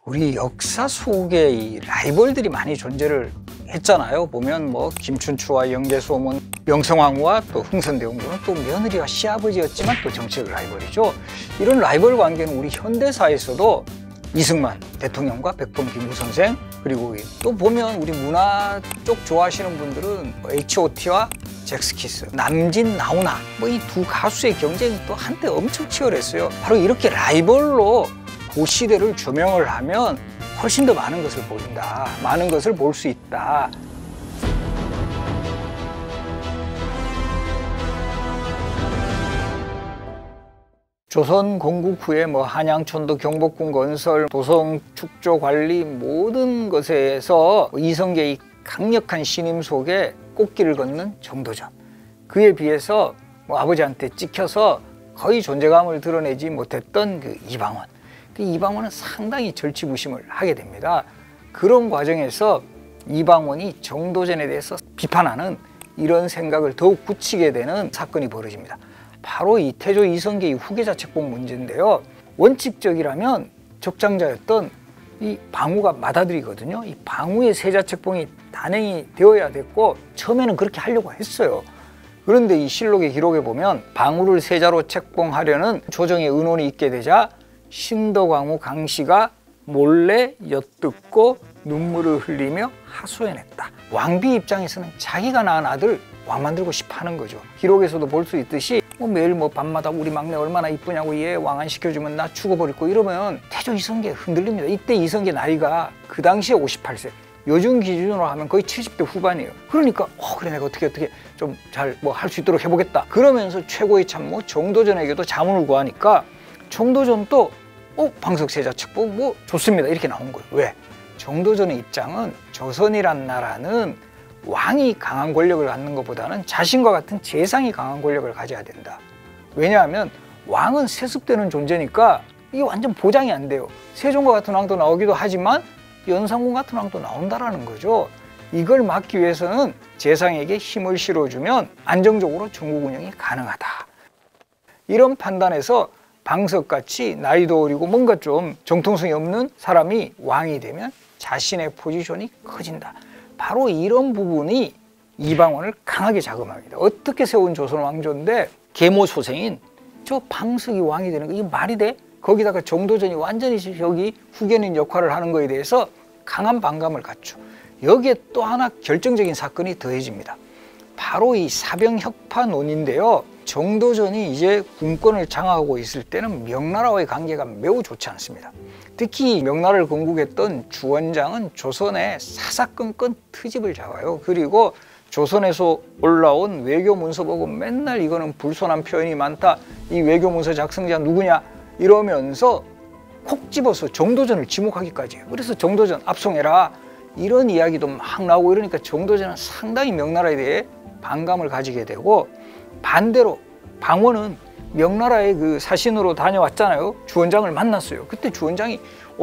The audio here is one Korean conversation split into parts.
우리 역사 속에 이 라이벌들이 많이 존재를 했잖아요. 보면 뭐 김춘추와 영계소문, 명성황후와 또 흥선대원군은 또 며느리와 시아버지였지만 또 정치적 라이벌이죠. 이런 라이벌 관계는 우리 현대사에서도 이승만 대통령과 백범 김구 선생, 그리고 또 보면 우리 문화 쪽 좋아하시는 분들은 H.O.T와 잭스키스, 남진 나훈아, 뭐 이 두 가수의 경쟁이 또 한때 엄청 치열했어요. 바로 이렇게 라이벌로 그 시대를 조명을 하면 훨씬 더 많은 것을 보인다, 많은 것을 볼 수 있다. 조선 건국 후에 뭐 한양천도, 경복궁 건설, 도성 축조 관리 모든 것에서 이성계의 강력한 신임 속에 꽃길을 걷는 정도전, 그에 비해서 뭐 아버지한테 찍혀서 거의 존재감을 드러내지 못했던 그 이방원, 그 이방원은 상당히 절치부심을 하게 됩니다. 그런 과정에서 이방원이 정도전에 대해서 비판하는 이런 생각을 더욱 굳히게 되는 사건이 벌어집니다. 바로 이 태조 이성계의 후계자 책봉 문제인데요. 원칙적이라면 적장자였던 이 방우가 맏아들이거든요. 이 방우의 세자 책봉이 단행이 되어야 됐고 처음에는 그렇게 하려고 했어요. 그런데 이 실록의 기록에 보면 방우를 세자로 책봉하려는 조정의 의논이 있게 되자 신덕왕후 강씨가 몰래 엿듣고 눈물을 흘리며 하소연했다. 왕비 입장에서는 자기가 낳은 아들 왕 만들고 싶어 하는 거죠. 기록에서도 볼 수 있듯이 매일 밤마다 우리 막내 얼마나 이쁘냐고, 얘 왕 안 시켜주면 나 죽어버릴 거, 이러면 태조 이성계 흔들립니다. 이때 이성계 나이가 그 당시에 58세, 요즘 기준으로 하면 거의 70대 후반이에요. 그러니까 그래, 내가 어떻게 좀 잘 할 수 있도록 해보겠다. 그러면서 최고의 참모 정도전에게도 자문을 구하니까 정도전도 방석세자 책봉 좋습니다, 이렇게 나온 거예요. 왜? 정도전의 입장은 조선이란 나라는 왕이 강한 권력을 갖는 것보다는 자신과 같은 재상이 강한 권력을 가져야 된다. 왜냐하면 왕은 세습되는 존재니까 이게 완전 보장이 안 돼요. 세종과 같은 왕도 나오기도 하지만 연산군 같은 왕도 나온다라는 거죠. 이걸 막기 위해서는 재상에게 힘을 실어주면 안정적으로 전국 운영이 가능하다. 이런 판단에서 방석같이 나이도 어리고 뭔가 좀 정통성이 없는 사람이 왕이 되면 자신의 포지션이 커진다. 바로 이런 부분이 이방원을 강하게 자극합니다. 어떻게 세운 조선 왕조인데 계모 소생인 저 방석이 왕이 되는 거, 이게 말이 돼? 거기다가 정도전이 완전히 여기 후견인 역할을 하는 거에 대해서 강한 반감을 갖죠. 여기에 또 하나 결정적인 사건이 더해집니다. 바로 이 사병혁파논인데요. 정도전이 이제 군권을 장악하고 있을 때는 명나라와의 관계가 매우 좋지 않습니다. 특히 명나라를 건국했던 주원장은 조선에 사사건건 트집을 잡아요. 그리고 조선에서 올라온 외교 문서 보고 맨날 이거는 불손한 표현이 많다, 이 외교 문서 작성자 누구냐 이러면서 콕 집어서 정도전을 지목하기까지 해요. 그래서 정도전 압송해라 이런 이야기도 막 나오고 이러니까 정도전은 상당히 명나라에 대해 반감을 가지게 되고, 반대로 방원은 명나라의 그 사신으로 다녀왔잖아요. 주원장을 만났어요. 그때 주원장이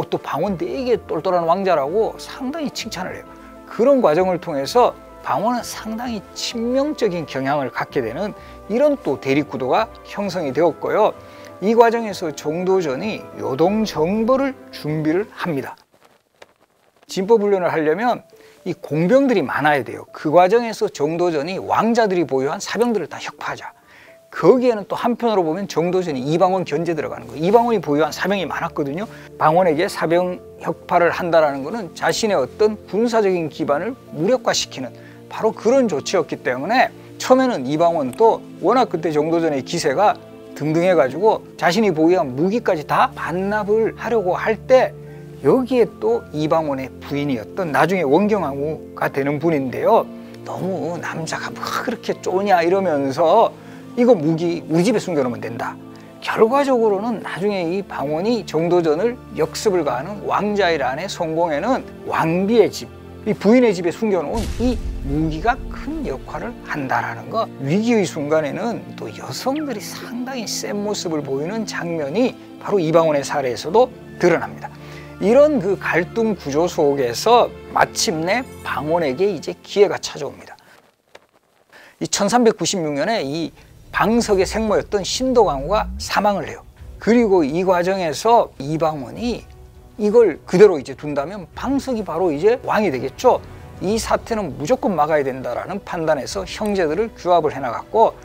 또 방원 되게 똘똘한 왕자라고 상당히 칭찬을 해요. 그런 과정을 통해서 방원은 상당히 친명적인 경향을 갖게 되는 이런 또 대립구도가 형성이 되었고요. 이 과정에서 정도전이 요동정벌을 준비를 합니다. 진법훈련을 하려면 이 공병들이 많아야 돼요. 그 과정에서 정도전이 왕자들이 보유한 사병들을 다 혁파하자. 거기에는 또 한편으로 보면 정도전이 이방원 견제 들어가는 거예요. 이방원이 보유한 사병이 많았거든요. 방원에게 사병 혁파를 한다는 것은 자신의 어떤 군사적인 기반을 무력화시키는 바로 그런 조치였기 때문에 처음에는 이방원도 워낙 그때 정도전의 기세가 등등해가지고 자신이 보유한 무기까지 다 반납을 하려고 할 때 여기에 또 이방원의 부인이었던 나중에 원경왕후가 되는 분인데요. 너무 남자가 뭐 그렇게 쪼냐 이러면서 이거 무기 우리 집에 숨겨놓으면 된다. 결과적으로는 나중에 이 방원이 정도전을 역습을 가하는 왕자일안의 성공에는 왕비의 집, 이 부인의 집에 숨겨놓은 이 무기가 큰 역할을 한다라는 거. 위기의 순간에는 또 여성들이 상당히 센 모습을 보이는 장면이 바로 이방원의 사례에서도 드러납니다. 이런 그 갈등 구조 속에서 마침내 방원에게 이제 기회가 찾아옵니다. 이 1396년에 이 방석의 생모였던 신덕왕후가 사망을 해요. 그리고 이 과정에서 이방원이 이걸 그대로 이제 둔다면 방석이 바로 이제 왕이 되겠죠. 이 사태는 무조건 막아야 된다라는 판단에서 형제들을 규합을 해나갔고,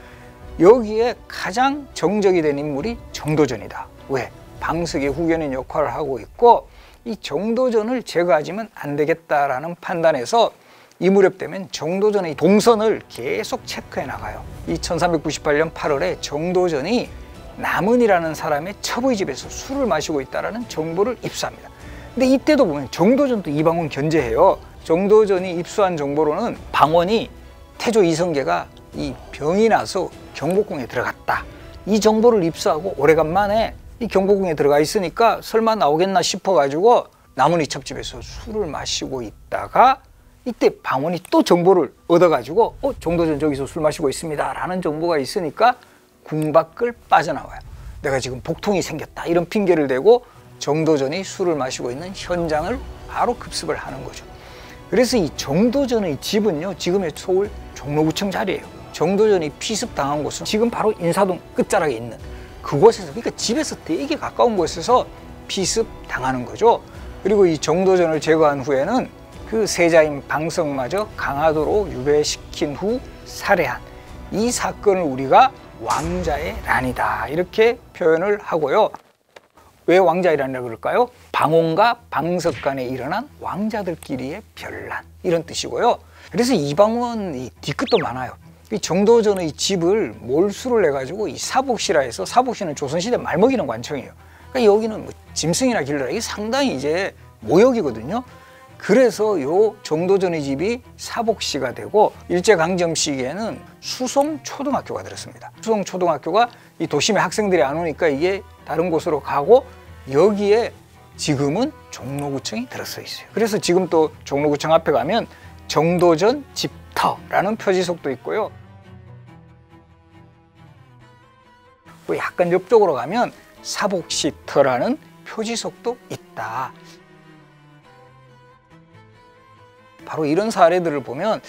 여기에 가장 정적이 된 인물이 정도전이다. 왜? 방석의 후견인 역할을 하고 있고, 이 정도전을 제거하지는 안 되겠다라는 판단에서 이 무렵 되면 정도전의 동선을 계속 체크해 나가요. 이 1398년 8월에 정도전이 남은이라는 사람의 첩의 집에서 술을 마시고 있다는 정보를 입수합니다. 근데 이때도 보면 정도전도 이방원 견제해요. 정도전이 입수한 정보로는 방원이 태조 이성계가 이 병이 나서 경복궁에 들어갔다, 이 정보를 입수하고 오래간만에 이 경복궁에 들어가 있으니까 설마 나오겠나 싶어가지고 남은이 첩집에서 술을 마시고 있다가 이때 방원이 또 정보를 얻어가지고 정도전 저기서 술 마시고 있습니다 라는 정보가 있으니까 궁 밖을 빠져나와요. 내가 지금 복통이 생겼다 이런 핑계를 대고 정도전이 술을 마시고 있는 현장을 바로 급습을 하는 거죠. 그래서 이 정도전의 집은요, 지금의 서울 종로구청 자리예요. 정도전이 피습당한 곳은 지금 바로 인사동 끝자락에 있는 그곳에서, 그러니까 집에서 되게 가까운 곳에서 피습당하는 거죠. 그리고 이 정도전을 제거한 후에는 그 세자인 방석마저 강화도로 유배시킨 후 살해한 이 사건을 우리가 왕자의 난이다 이렇게 표현을 하고요. 왜 왕자의 난이라고 그럴까요? 방원과 방석 간에 일어난 왕자들끼리의 별난, 이런 뜻이고요. 그래서 이방원이 뒤끝도 많아요. 이 정도전의 집을 몰수를 해가지고 이 사복시라 해서, 사복시는 조선시대 말먹이는 관청이에요. 그러니까 여기는 뭐 짐승이나 길러라, 이게 상당히 이제 모욕이거든요. 그래서 요 정도전의 집이 사복시가 되고, 일제강점 시기에는 수송초등학교가 들었습니다. 수송초등학교가 이 도심에 학생들이 안 오니까 이게 다른 곳으로 가고, 여기에 지금은 종로구청이 들어서 있어요. 그래서 지금 또 종로구청 앞에 가면 정도전 집터라는 표지석도 있고요. 또 약간 옆쪽으로 가면 사복시터라는 표지석도 있다. 바로 이런 사례들을 보면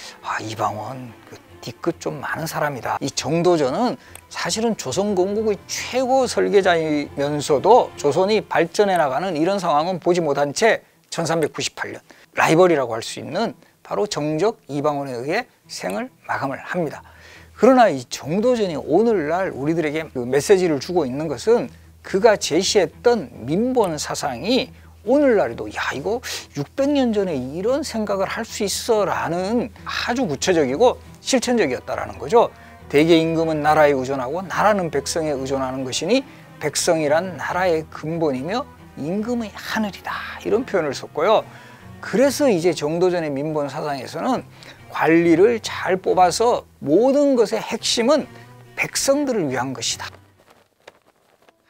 이방원 뒤끝 좀 많은 사람이다. 이 정도전은 사실은 조선 건국의 최고 설계자이면서도 조선이 발전해 나가는 이런 상황은 보지 못한 채 1398년 라이벌이라고 할 수 있는 바로 정적 이방원에 의해 생을 마감을 합니다. 그러나 이 정도전이 오늘날 우리들에게 그 메시지를 주고 있는 것은, 그가 제시했던 민본 사상이 오늘날에도 이거 600년 전에 이런 생각을 할 수 있어 라는 아주 구체적이고 실천적이었다라는 거죠. 대개 임금은 나라에 의존하고 나라는 백성에 의존하는 것이니 백성이란 나라의 근본이며 임금의 하늘이다, 이런 표현을 썼고요. 그래서 이제 정도전의 민본 사상에서는 관리를 잘 뽑아서 모든 것의 핵심은 백성들을 위한 것이다,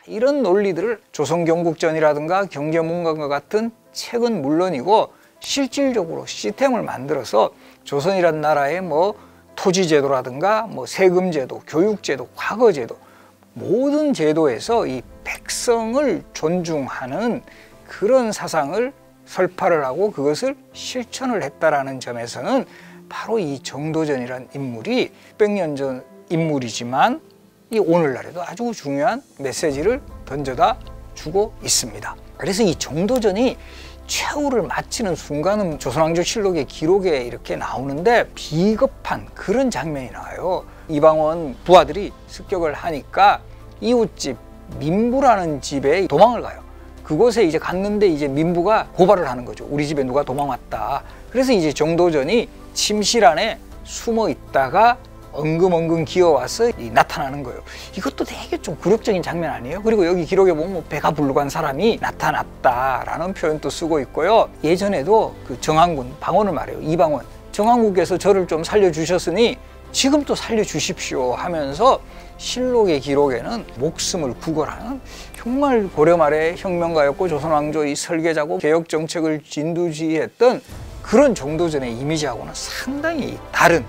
이런 논리들을 조선경국전이라든가 경제문관과 같은 책은 물론이고 실질적으로 시스템을 만들어서 조선이란 나라의 토지제도라든가 세금제도, 교육제도, 과거제도, 모든 제도에서 이 백성을 존중하는 그런 사상을 설파를 하고 그것을 실천을 했다라는 점에서는 바로 이 정도전이란 인물이 600년 전 인물이지만 이 오늘날에도 아주 중요한 메시지를 던져다 주고 있습니다. 그래서 이 정도전이 최후를 마치는 순간은 조선왕조실록의 기록에 이렇게 나오는데 비겁한 그런 장면이 나와요. 이방원 부하들이 습격을 하니까 이웃집 민부라는 집에 도망을 가요. 그곳에 이제 갔는데 이제 민부가 고발을 하는 거죠. 우리 집에 누가 도망왔다. 그래서 이제 정도전이 침실 안에 숨어 있다가 엉금엉금 기어와서 나타나는 거예요. 이것도 되게 좀 굴욕적인 장면 아니에요? 그리고 여기 기록에 보면 배가 불룩한 사람이 나타났다라는 표현도 쓰고 있고요. 예전에도 그 정한군, 방원을 말해요. 이방원. 정한국께서 저를 좀 살려주셨으니 지금 또 살려주십시오 하면서 실록의 기록에는 목숨을 구걸하는 정말 고려 말의 혁명가였고 조선왕조의 설계자고 개혁정책을 진두지휘했던 그런 정도전의 이미지하고는 상당히 다른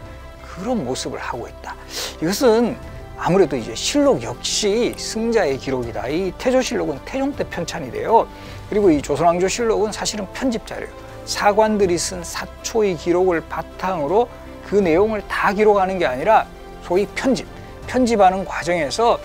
그런 모습을 하고 있다. 이것은 아무래도 이제 실록 역시 승자의 기록이다. 이 태조실록은 태종 때 편찬이 돼요. 그리고 이 조선왕조실록은 사실은 편집자료예요. 사관들이 쓴 사초의 기록을 바탕으로 그 내용을 다 기록하는 게 아니라 소위 편집하는 과정에서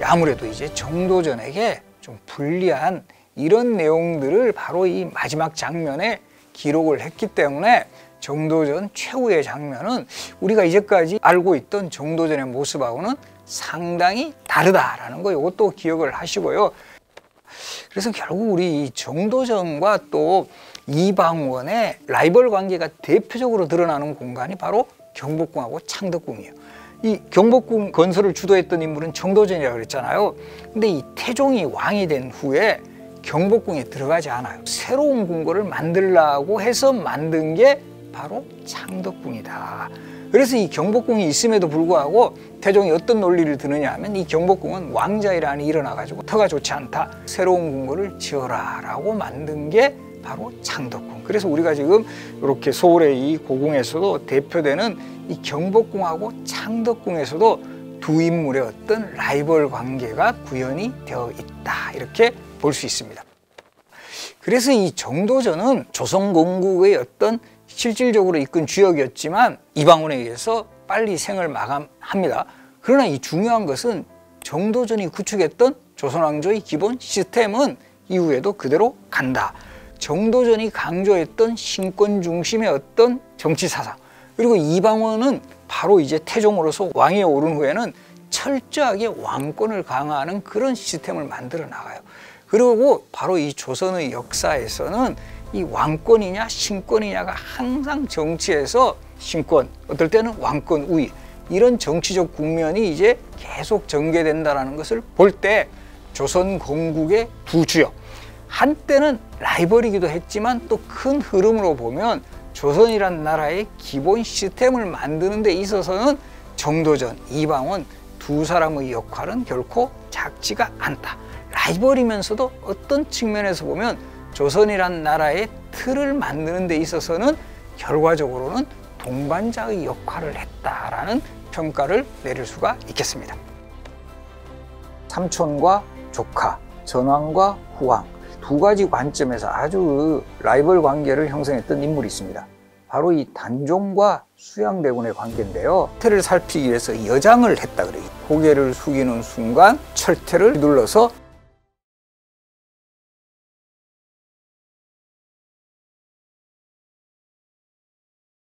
아무래도 이제 정도전에게 좀 불리한 이런 내용들을 바로 이 마지막 장면에 기록을 했기 때문에 정도전 최후의 장면은 우리가 이제까지 알고 있던 정도전의 모습하고는 상당히 다르다라는 거 이것도 기억을 하시고요. 그래서 결국 우리 이 정도전과 또 이방원의 라이벌 관계가 대표적으로 드러나는 공간이 바로 경복궁하고 창덕궁이에요. 이 경복궁 건설을 주도했던 인물은 정도전이라고 그랬잖아요. 근데 이 태종이 왕이 된 후에 경복궁에 들어가지 않아요. 새로운 궁궐을 만들라고 해서 만든 게 바로 창덕궁이다. 그래서 이 경복궁이 있음에도 불구하고 태종이 어떤 논리를 드느냐 하면 이 경복궁은 왕자 일환이 일어나가지고 터가 좋지 않다. 새로운 궁궐을 지어라 라고 만든 게 바로 창덕궁. 그래서 우리가 지금 이렇게 서울의 이 고궁에서도 대표되는 이 경복궁하고 창덕궁에서도 두 인물의 어떤 라이벌 관계가 구현이 되어 있다. 이렇게 볼 수 있습니다. 그래서 이 정도전은 조선건국의 어떤 실질적으로 이끈 주역이었지만 이방원에 의해서 빨리 생을 마감합니다. 그러나 이 중요한 것은 정도전이 구축했던 조선왕조의 기본 시스템은 이후에도 그대로 간다. 정도전이 강조했던 신권 중심의 어떤 정치 사상, 그리고 이방원은 바로 이제 태종으로서 왕위에 오른 후에는 철저하게 왕권을 강화하는 그런 시스템을 만들어 나가요. 그리고 바로 이 조선의 역사에서는 이 왕권이냐 신권이냐가 항상 정치에서 신권, 어떨 때는 왕권 우위, 이런 정치적 국면이 이제 계속 전개된다는 것을 볼 때 조선 건국의 두 주역, 한때는 라이벌이기도 했지만 또 큰 흐름으로 보면 조선이란 나라의 기본 시스템을 만드는 데 있어서는 정도전, 이방원 두 사람의 역할은 결코 작지가 않다. 라이벌이면서도 어떤 측면에서 보면 조선이란 나라의 틀을 만드는 데 있어서는 결과적으로는 동반자의 역할을 했다라는 평가를 내릴 수가 있겠습니다. 삼촌과 조카, 전왕과 후왕, 두 가지 관점에서 아주 라이벌 관계를 형성했던 인물이 있습니다. 바로 이 단종과 수양대군의 관계인데요. 철퇴를 살피기 위해서 여장을 했다 그래요. 고개를 숙이는 순간 철퇴를 눌러서